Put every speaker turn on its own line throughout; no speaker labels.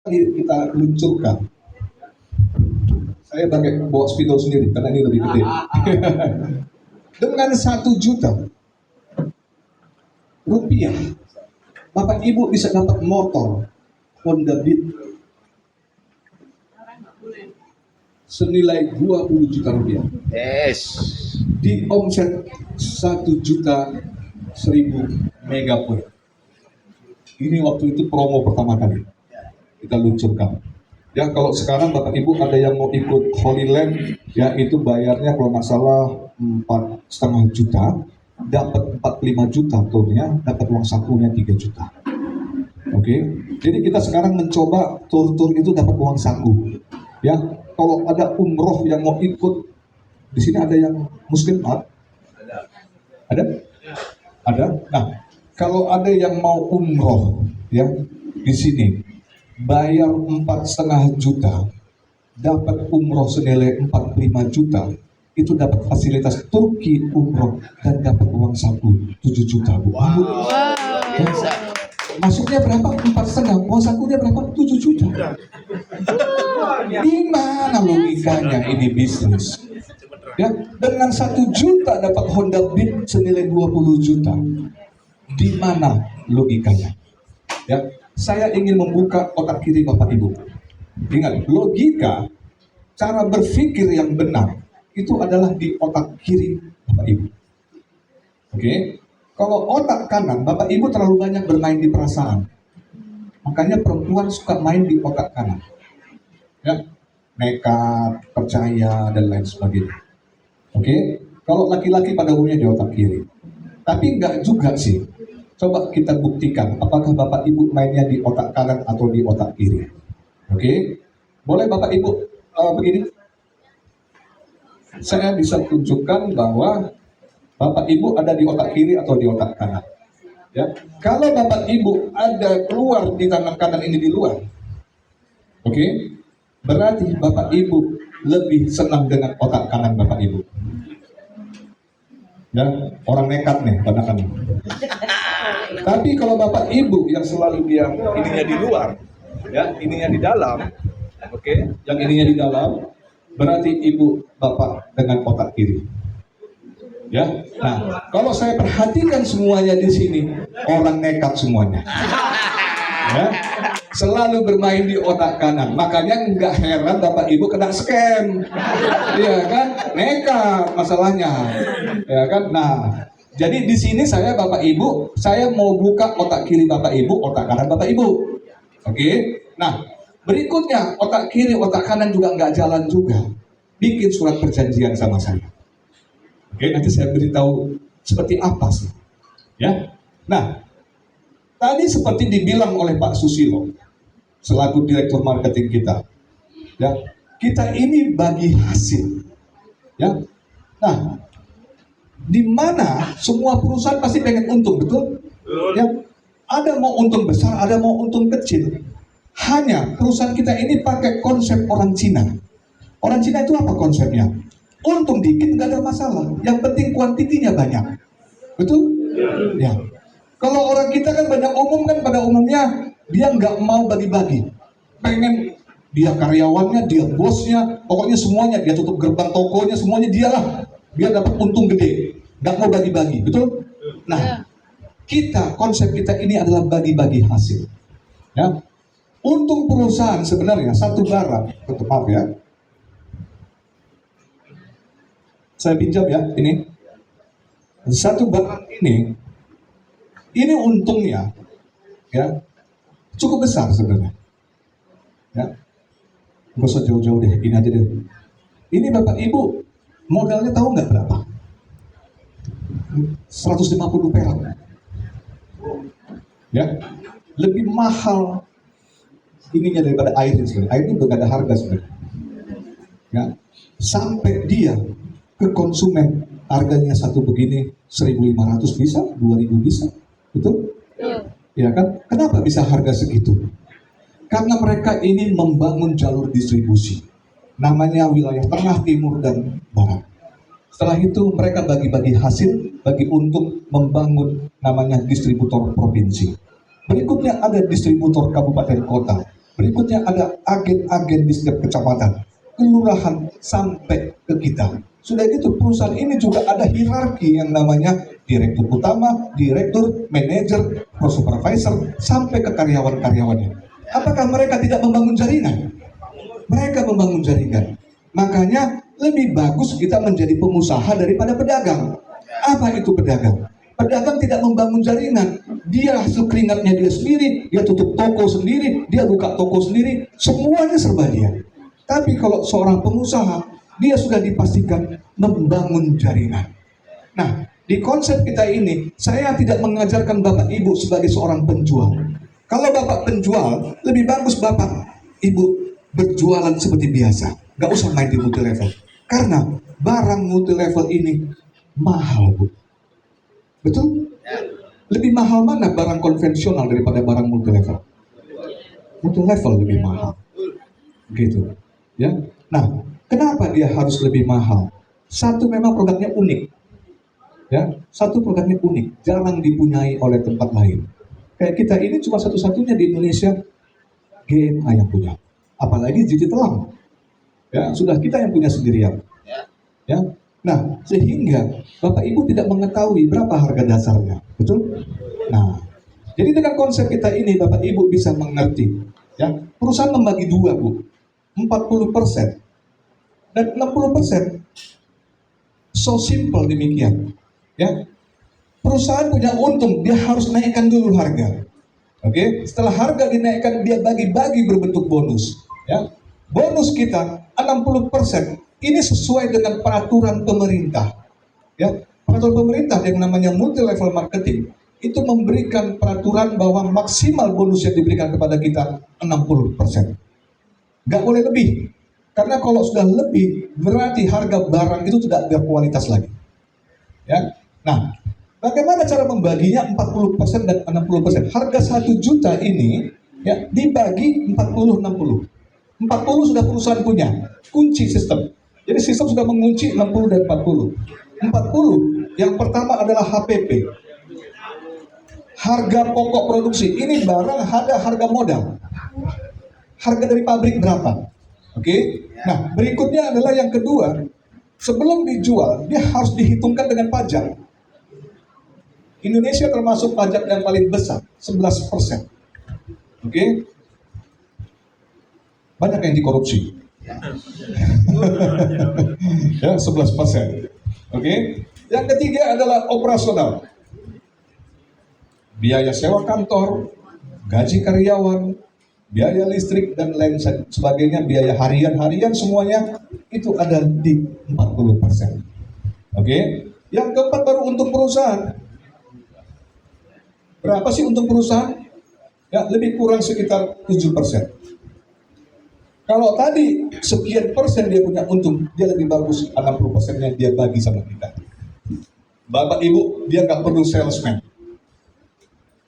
kita luncurkan. Saya pakai bawa spidol sendiri karena ini lebih gede. Dengan 1 juta rupiah, Bapak Ibu bisa dapat motor Honda Beat senilai 20 juta rupiah.
Yes.
Di omset 1.000.000 megapoint. Ini waktu itu promo pertama kali kita luncurkan. Ya, kalau sekarang Bapak Ibu ada yang mau ikut Holy Land, ya itu bayarnya kalau nggak salah 4,5 juta, dapat 45 juta turnya, dapat uang sakunya 3 juta. Oke, jadi kita sekarang mencoba tur-tur itu dapat uang saku. Ya, kalau ada umroh yang mau ikut, di sini ada yang Muslim, Pak? Ada? Ada. Nah, kalau ada yang mau umroh, ya di sini bayar 4,5 juta, dapat umroh senilai 45 juta, itu dapat fasilitas Turki umroh dan dapat uang saku 7 juta.
Wow.
Ya. Masuknya berapa? 4,5. Uang sakunya berapa? 7 juta. Di mana logikanya ini bisnis? Ya, dengan 1 juta dapat Honda Beat senilai 20 juta. Di mana logikanya? Ya, saya ingin membuka otak kiri Bapak Ibu. Ingat, logika, cara berpikir yang benar itu adalah di otak kiri Bapak Ibu. Oke? Kalau otak kanan, Bapak Ibu terlalu banyak bermain di perasaan. Makanya perempuan suka main di otak kanan. Ya, nekat, percaya dan lain sebagainya. Oke? Kalau laki-laki pada umumnya di otak kiri. Tapi enggak juga sih. Coba kita buktikan apakah Bapak Ibu mainnya di otak kanan atau di otak kiri. Oke? Boleh Bapak Ibu begini? Saya bisa tunjukkan bahwa Bapak Ibu ada di otak kiri atau di otak kanan. Ya. Kalau Bapak Ibu ada keluar di tangan kanan ini di luar. Oke? Berarti Bapak Ibu lebih senang dengan otak kanan Bapak Ibu. Ya, orang nekat nih, padahal. Tapi kalau Bapak Ibu yang selalu dia ininya di luar, ya, ininya di dalam, oke, yang ininya di dalam, berarti Ibu Bapak dengan otak kiri. Ya, nah, kalau saya perhatikan semuanya di sini, orang nekat semuanya. Ya, selalu bermain di otak kanan, makanya nggak heran Bapak Ibu kena scam, ya kan, nekat masalahnya, ya kan. Nah, jadi di sini saya Bapak Ibu, saya mau buka otak kiri Bapak Ibu, otak kanan Bapak Ibu, oke. Nah, berikutnya otak kiri, otak kanan juga nggak jalan juga, bikin surat perjanjian sama saya, oke. Nanti saya beritahu seperti apa sih, ya. Nah, tadi seperti dibilang oleh Pak Susilo selaku direktur marketing kita, ya, kita ini bagi hasil, ya. Nah, di mana semua perusahaan pasti pengen untung, betul? Ya, ada mau untung besar, ada mau untung kecil. Hanya perusahaan kita ini pakai konsep orang Cina. Orang Cina itu apa konsepnya? Untung dikit nggak ada masalah, yang penting kuantitinya banyak, betul? Ya. Kalau orang kita kan banyak umum kan, pada umumnya dia nggak mau bagi-bagi, pengen dia karyawannya, dia bosnya, pokoknya semuanya, dia tutup gerbang tokonya, semuanya dialah, dia dapat untung gede, nggak mau bagi-bagi, betul? Nah, kita, konsep kita ini adalah bagi-bagi hasil. Ya, untung perusahaan sebenarnya satu barang, maaf ya, saya pinjam ya, ini satu barang ini untungnya, ya, cukup besar sebenarnya. Ya, nggak usah jauh-jauh deh, ini aja deh. Ini Bapak Ibu modalnya tahu nggak berapa? 150 perak. Ya, lebih mahal ininya daripada air sebenarnya. Air ini nggak ada harga sebenarnya. Ya, sampai dia ke konsumen harganya satu begini 1.500 bisa, 2.000 bisa. Betul? Ya kan? Kenapa bisa harga segitu? Karena mereka ini membangun jalur distribusi. Namanya wilayah tengah, timur, dan barat. Setelah itu mereka bagi-bagi hasil, bagi untung membangun namanya distributor provinsi. Berikutnya ada distributor kabupaten kota. Berikutnya ada agen-agen di setiap kecamatan, kelurahan sampai ke kita. Sudah gitu perusahaan ini juga ada hierarki yang namanya direktur utama, direktur, manajer, supervisor, sampai ke karyawan-karyawannya. Apakah mereka tidak membangun jaringan? Mereka membangun jaringan. Makanya lebih bagus kita menjadi pengusaha daripada pedagang. Apa itu pedagang? Pedagang tidak membangun jaringan. Dia hasil keringatnya dia sendiri, dia tutup toko sendiri, dia buka toko sendiri, semuanya serba dia. Tapi kalau seorang pengusaha, dia sudah dipastikan membangun jaringan. Nah, di konsep kita ini, saya tidak mengajarkan Bapak Ibu sebagai seorang penjual. Kalau Bapak penjual, lebih bagus Bapak Ibu berjualan seperti biasa. Gak usah main di multi level. Karena barang multi level ini mahal, Bu. Betul? Lebih mahal mana barang konvensional daripada barang multi level? Multi level lebih mahal. Gitu. Ya. Nah, kenapa dia harus lebih mahal? Satu, memang produknya unik. Ya, satu produknya unik, jarang dipunyai oleh tempat lain. Kayak kita ini cuma satu-satunya di Indonesia GMA yang punya. Apalagi Gigi Telang. Ya, sudah kita yang punya sendirian. Ya. Nah, sehingga Bapak Ibu tidak mengetahui berapa harga dasarnya. Betul? Nah, jadi dengan konsep kita ini Bapak Ibu bisa mengerti. Ya, perusahaan membagi dua, Bu. 40% dan 60%. So simple demikian. Ya. Perusahaan punya untung, dia harus naikkan dulu harga. Oke, setelah harga dinaikkan, dia bagi-bagi berbentuk bonus. Ya. Bonus kita 60%. Ini sesuai dengan peraturan pemerintah. Ya. Peraturan pemerintah yang namanya multi level marketing itu memberikan peraturan bahwa maksimal bonus yang diberikan kepada kita 60%. Nggak boleh lebih. Karena kalau sudah lebih, berarti harga barang itu tidak berkualitas lagi. Ya. Nah, bagaimana cara membaginya 40% dan 60%? Harga 1 juta ini ya dibagi 40-60. 40 sudah perusahaan punya, kunci sistem. Jadi sistem sudah mengunci 60 dan 40. 40 yang pertama adalah HPP. Harga pokok produksi. Ini barang ada harga modal. Harga dari pabrik berapa? Oke. Nah, berikutnya adalah yang kedua. Sebelum dijual, dia harus dihitungkan dengan pajak. Indonesia termasuk pajak yang paling besar, 11%. Oke. Banyak yang dikorupsi. Ya, 11%. Oke. Yang ketiga adalah operasional. Biaya sewa kantor, gaji karyawan, biaya listrik dan lain sebagainya, biaya harian semuanya itu ada di 40%. Oke. Yang keempat baru untung perusahaan. Berapa sih untung perusahaan? Ya, lebih kurang sekitar 7%. Kalau tadi sekian persen dia punya untung, dia lebih bagus 60%-nya dia bagi sama kita. Bapak Ibu, dia nggak perlu salesman.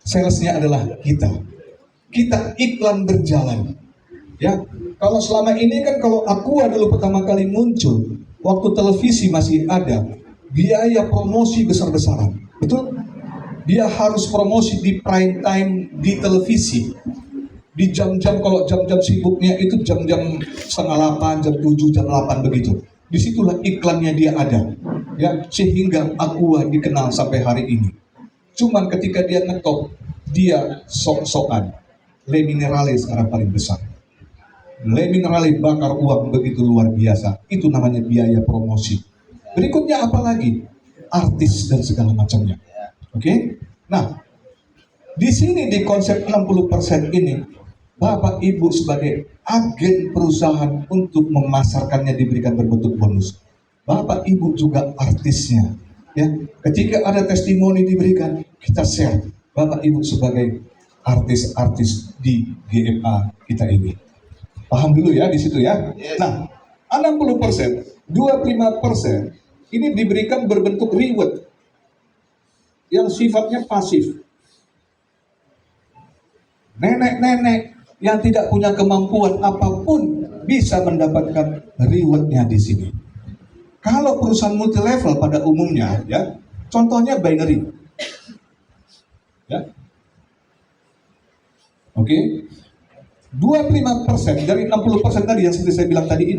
Salesnya adalah kita. Kita iklan berjalan. Ya, kalau selama ini kan kalau Aqua dulu pertama kali muncul, waktu televisi masih ada, biaya promosi besar-besaran. Betul? Dia harus promosi di prime time di televisi. Di jam-jam, kalau jam-jam sibuknya itu jam-jam 7:30, jam 7, jam 8 begitu. Disitulah iklannya dia ada. Ya, sehingga Aqua dikenal sampai hari ini. Cuman ketika dia ngetop, dia sok-sokan. Le Minerale sekarang paling besar. Le Minerale bakar uang begitu luar biasa. Itu namanya biaya promosi. Berikutnya apa lagi? Artis dan segala macamnya. Oke? Nah, di sini di konsep 60% ini, Bapak Ibu sebagai agen perusahaan untuk memasarkannya diberikan berbentuk bonus. Bapak Ibu juga artisnya. Ya, ketika ada testimoni diberikan, kita share. Bapak Ibu sebagai artis-artis di GMA kita ini. Paham dulu ya di situ ya. Nah, 60%, 25% ini diberikan berbentuk reward yang sifatnya pasif. Nenek-nenek yang tidak punya kemampuan apapun bisa mendapatkan rewardnya di sini. Kalau perusahaan multi level pada umumnya, ya, contohnya binary, ya, oke. 25% dari 60% tadi yang seperti saya bilang tadi ini